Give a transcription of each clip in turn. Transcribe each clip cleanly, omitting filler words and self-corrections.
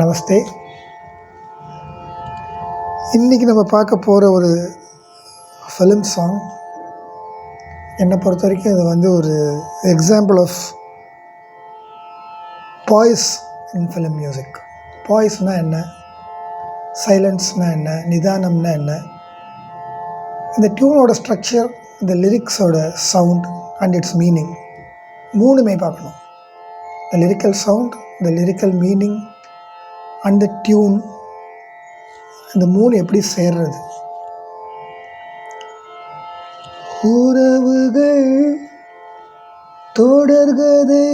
நமஸ்தே. இன்றைக்கி நம்ம பார்க்க போகிற ஒரு ஃபிலிம் சாங் என்னை பொறுத்த வரைக்கும் இது ஒரு example of pause in film music. பாய்ஸ்னால் என்ன, சைலன்ஸ்னால் என்ன, நிதானம்னா என்ன, இந்த டியூனோட ஸ்ட்ரக்சர், இந்த லிரிக்ஸோட சவுண்ட் அண்ட் இட்ஸ் மீனிங் மூணுமே பார்க்கணும். The lyrical sound, the lyrical meaning அந்த டியூன், இந்த மூணு எப்படி சேர்றது. உறவுகள் தொடர்கதை,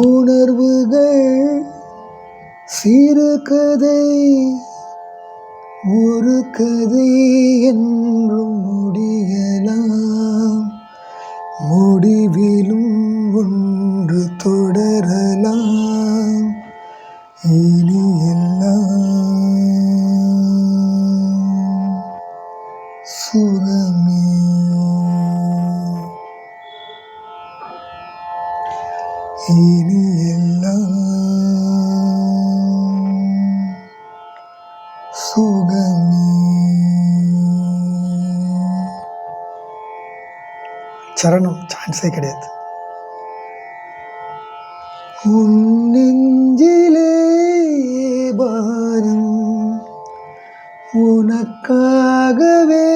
உணர்வுகள் சிறுகதை, ஒரு கதை என்றும் முடியலாம், முடிவிலும் ஒன்று தொடரலாம். இனி எல்லாம் சுகமே. இனி எல்லாம் சுகமே. சரணம் சான்ஸே கிடையாது. உன் நெஞ்சிலே பாரம், உனக்காகவே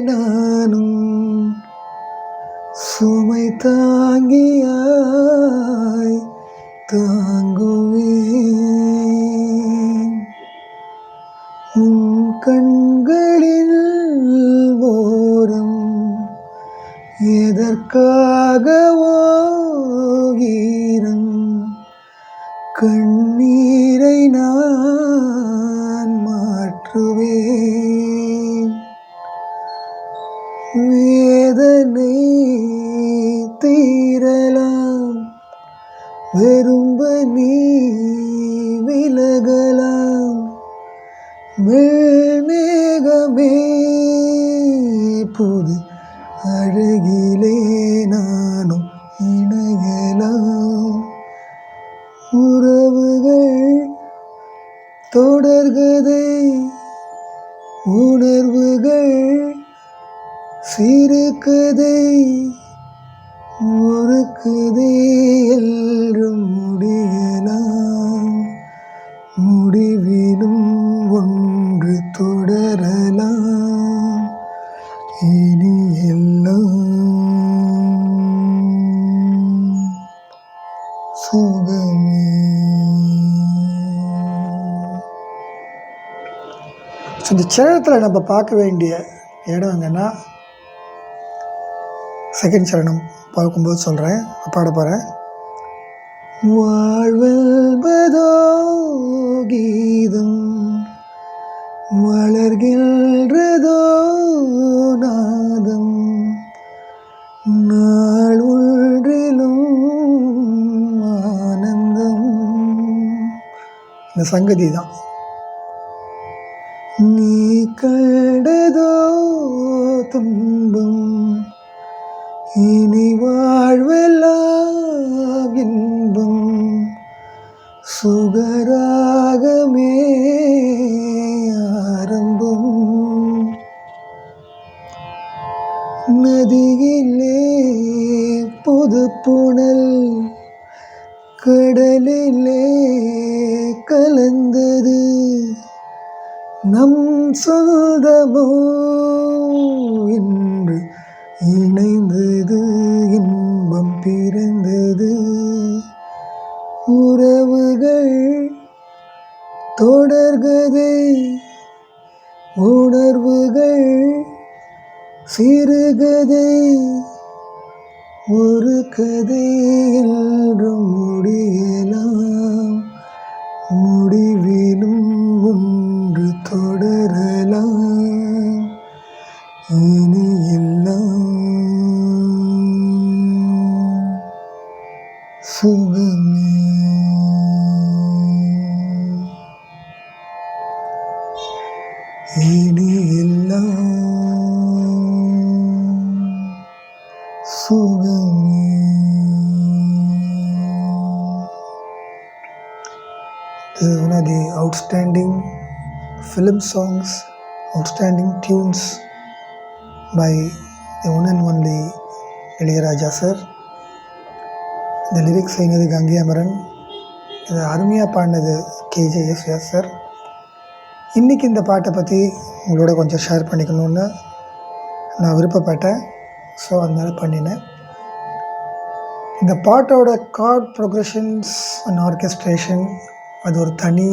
நானும் சுமை தாங்கியாய் தாங்குவேன். உன் கண்களில் ஓரம் எதற்காகவோ ஈரம், கண்ணீரை நான் மாற்றுவேன். வேதனை தீரலாம், வெறும்ப நீ விலகலாம். மேகமே புது அழகிலே நானும் இணையலாம். உறவுகள் தொடர்கதை, உணர்வுகள் சிறுகதை, ஒரு கதை என்றும் முடியலாம், முடிவிலும் ஒன்று தொடரலாம். இனி எல்லாம் சுகமே. இந்த சரணத்தில் நம்ம பார்க்க வேண்டிய இடம் எங்கன்னா, செகண்ட் சரணம் பார்க்கும்போது சொல்கிறேன், பாட போகிறேன். வாழ்வென்பதோ கீதம், வளர்கின்றதோ நாதம், நாள் ஒன்றிலும் ஆனந்தம். இந்த சங்கதி தான். நீ கண்டதோ துன்பம், இனி வாழ்வெல்லாம் இன்பம், சுகராகமே ஆரம்பம். நதியிலே புது புனல், கடலிலே கலந்தது, நம் சொந்தமோ என்று இணைந்தது, இன்பம் பிறந்தது. உறவுகள் தொடர்கதை, உணர்வுகள் சிறுகதை, ஒரு கதை என்றும் முடியலாம், முடிவிலும் ஒன்று தொடரலாம். இனி எல்லாம் சுகமே. இனி எல்லாம் சுகமே. This is one of the outstanding film songs, outstanding tunes by the one and only Ilaiyaraaja sir. இந்த லிரிக்ஸ் செய்தது கங்கை அமரன். இதை அருமையாக பாடினது கேஜேஎஸ்எஸ் சார். இன்றைக்கி இந்த பாட்டை பற்றி உங்களோட கொஞ்சம் ஷேர் பண்ணிக்கணுன்னு நான் விருப்பப்பட்டேன். ஸோ அதனால் பண்ணினேன். இந்த பாட்டோட கார்ட் ப்ரொக்ரெஷன்ஸ் அண்ட் ஆர்கெஸ்ட்ரேஷன் அது ஒரு தனி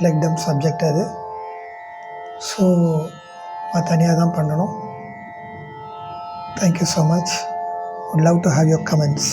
லெக்டம் சப்ஜெக்ட் அது. ஸோ அது தனியாக தான் பண்ணணும். Thank you so much. would love to have your comments.